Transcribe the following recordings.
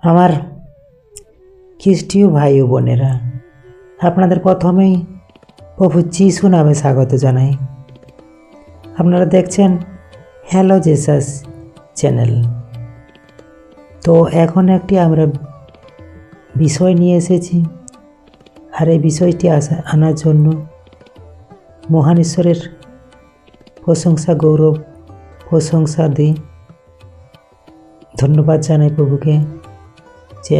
আমার খ্রিস্টীয় ভাই ও বোনেরা, আপনাদের প্রথমেই প্রভু যিশু নামে স্বাগত জানাই। আপনারা দেখছেন হ্যালো জেসাস চ্যানেল। তো এখন একটি আমরা বিষয় নিয়ে এসেছি, আর এই বিষয়টি আনার জন্য মহান ঈশ্বরের প্রশংসা গৌরব প্রশংসা দিই, ধন্যবাদ জানাই প্রভুকে যে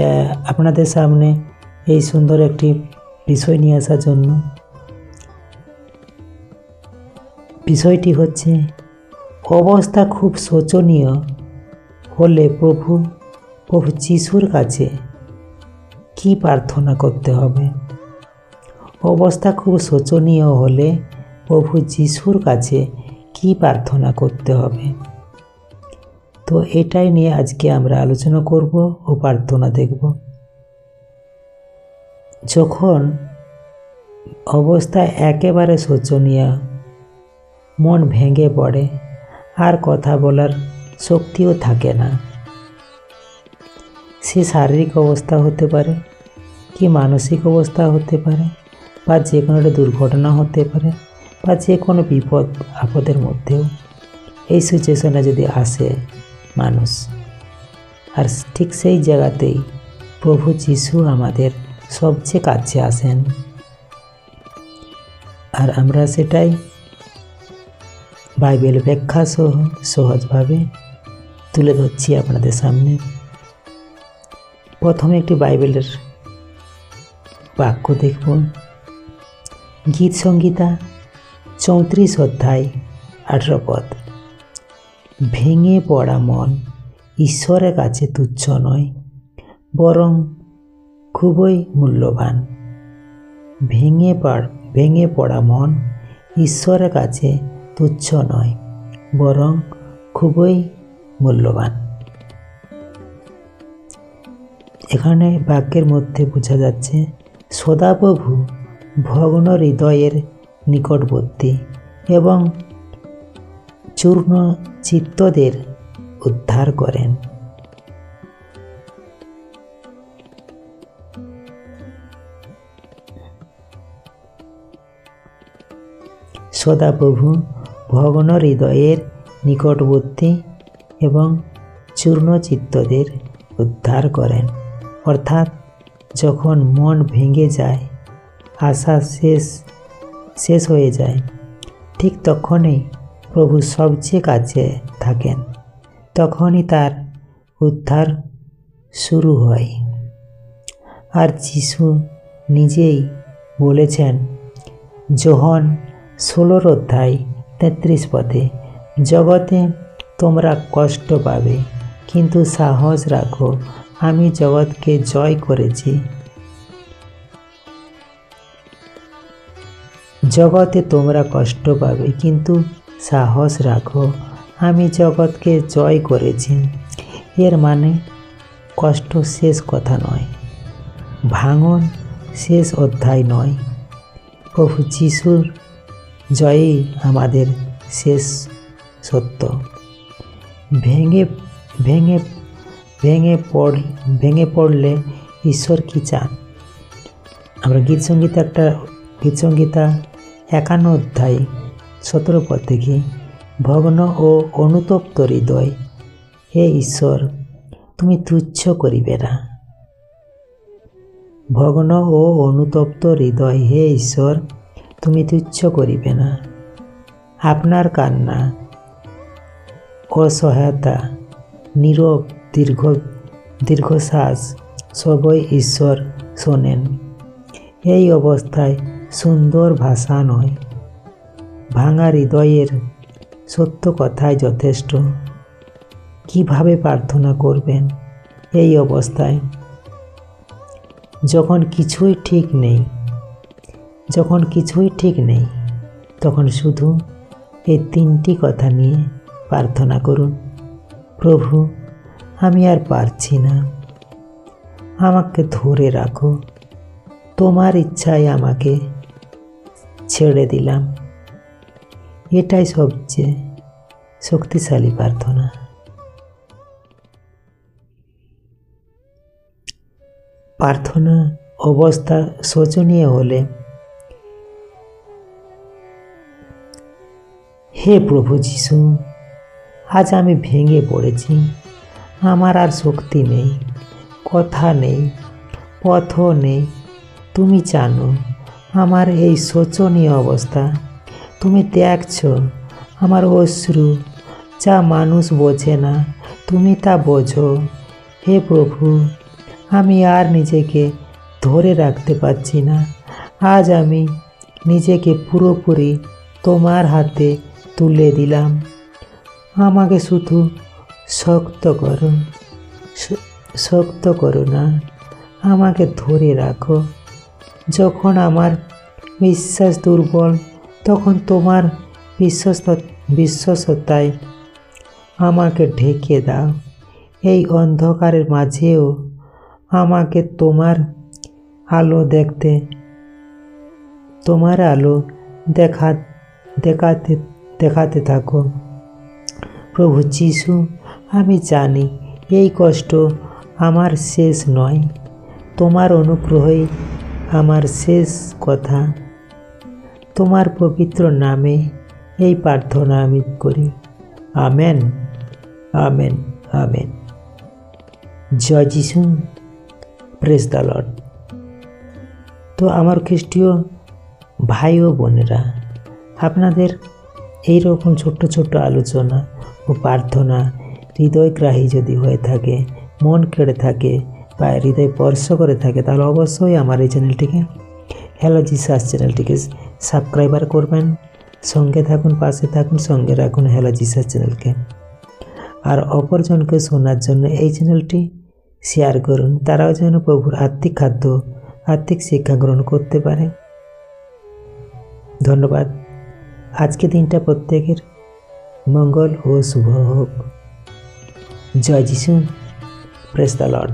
আপনাদের সামনে এই সুন্দর একটি বিষয় নিয়ে আসার জন্য। বিষয়টি হচ্ছে, অবস্থা খুব শোচনীয় হলে প্রভু যিশুর কাছে কি প্রার্থনা করতে হবে। অবস্থা খুব শোচনীয় হলে প্রভু যিশুর কাছে কি প্রার্থনা করতে হবে। তো এটাই নিয়ে আজকে আমরা আলোচনা করব ও প্রার্থনা দেখব। যখন অবস্থা একেবারে শোচনীয়, মন ভেঙে পড়ে, আর কথা বলার শক্তিও থাকে না, সে শারীরিক অবস্থা হতে পারে কি মানসিক অবস্থা হতে পারে, বা যে কোনো একটা দুর্ঘটনা হতে পারে, বা যে কোনো বিপদ আপদের মধ্যেও এই সিচুয়েশনে যদি আসে মানুষ, আর ঠিক সেই জায়গাতেই প্রভু যিশু আমাদের সবচেয়ে কাছে আসেন। আর আমরা সেটাই বাইবেল ব্যাখ্যা সহ সহজভাবে তুলে ধরছি আপনাদের সামনে। প্রথমে একটি বাইবেলের বাক্য দেখব। গীত সংহিতা 34 অধ্যায় 18 পদ। ভেঙে পড়া মন ঈশ্বরের কাছে তুচ্ছ নয়, বরং খুবই মূল্যবান। ভেঙে পড়া মন ঈশ্বরের কাছে তুচ্ছ নয়, বরং খুবই মূল্যবান। এখানে বাক্যের মধ্যে বোঝা যাচ্ছে, সদাপ্রভু ভগ্ন হৃদয়ের নিকটবর্তী এবং চূর্ণ চিত্তদের উদ্ধার করেন। সদাপ্রভু ভগ্ন হৃদয়ের নিকটবর্তী এবং চূর্ণ চিত্তদের উদ্ধার করেন। অর্থাৎ যখন মন ভেঙে যায়, আশা শেষ হয়ে যায়, ঠিক তখনই প্রভু সবচেয়ে কাছে থাকেন। তখনই তার উদ্ধার শুরু হয়। আর যিশু নিজেই বলেছেন যোহন 16 অধ্যায় 33 পদে, জগতে তোমরা কষ্ট পাবে, কিন্তু সাহস রাখো, আমি জগৎকে জয় করেছি। জগতে তোমরা কষ্ট পাবে, কিন্তু সাহস রাখো, আমি জগৎকে জয় করেছি। এর মানে কষ্ট শেষ কথা নয়, ভাঙন শেষ অধ্যায় নয়। প্রভু যিশুর জয়ই আমাদের শেষ সত্য। ভেঙে পড়লে ঈশ্বর কি চান? আমরা গীত সংহিতা 51 অধ্যায় 17 পদ দেখি। ভগ্ন ও অনুতপ্ত হৃদয় হে ঈশ্বর তুমি তুচ্ছ করিবে না। ভগ্ন ও অনুতপ্ত হৃদয় হে ঈশ্বর তুমি তুচ্ছ করিবে না। আপনার কান্না, অসহায়তা, নীরব দীর্ঘশ্বাস সবই ঈশ্বর শোনেন। এই অবস্থায় সুন্দর ভাষা নয়, ভাঙা হৃদয়ের সত্য কথাই যথেষ্ট। কিভাবে প্রার্থনা করবেন এই অবস্থায়? যখন কিছুই ঠিক নেই, তখন শুধু এই 3টি কথা নিয়ে প্রার্থনা করুন। প্রভু আমি আর পারছি না, আমাকে ধরে রাখো, তোমার ইচ্ছায় আমাকে ছেড়ে দিলাম। এটাই সবচেয়ে শক্তিশালী প্রার্থনা। প্রার্থনা অবস্থা শোচনীয় হলে, হে প্রভু যিশু, আজ আমি ভেঙে পড়েছি, আমার আর শক্তি নেই, কথা নেই, পথও নেই। তুমি জানো আমার এই শোচনীয় অবস্থা, তুমি দেখছো আমার অশ্রু, যা মানুষ বোঝে না তুমি তা বোঝো। হে প্রভু, আমি আর নিজেকে ধরে রাখতে পারছি না। আজ আমি নিজেকে পুরোপুরি তোমার হাতে তুলে দিলাম। আমাকে শুধু শক্ত করো, শক্ত করো না, আমাকে ধরে রাখো। যখন আমার বিশ্বাস দুর্বল, তখন তোমার বিশ্বস্ততায় আমাকে ঢেকে দাও। এই অন্ধকারের মাঝেও আমাকে তোমার আলো দেখাতে থাকো। প্রভু যিশু, আমি জানি এই কষ্ট আমার শেষ নয়, তোমার অনুগ্রহই আমার শেষ কথা। তোমার পবিত্র নামে এই প্রার্থনা আমি করি। Amen, amen, amen. জয় যিশু, প্রেজ দ্য লর্ড। তো আমার খ্রিস্টীয় ভাই ও বোনেরা, আপনাদের এইরকম ছোট্ট ছোট্ট আলোচনা ও প্রার্থনা হৃদয়গ্রাহী যদি হয়ে থাকে, মন কেড়ে থাকে বা হৃদয় স্পর্শ করে থাকে, তাহলে অবশ্যই আমার এই চ্যানেলটিকে, হ্যালো জিসাস চ্যানেলটিকে সাবস্ক্রাইবার করবেন। সঙ্গে থাকুন, পাশে থাকুন, সঙ্গে রাখুন হ্যালো জিসাস চ্যানেলকে। আর অপরজনকে শোনার জন্য এই চ্যানেলটি শেয়ার করুন, তারাও যেন প্রভুর আত্মিক খাদ্য, আত্মিক শিক্ষা গ্রহণ করতে পারে। ধন্যবাদ। আজকে দিনটা প্রত্যেকের মঙ্গল ও শুভ হোক। জয় যিশু, প্রেজ দ্য লর্ড।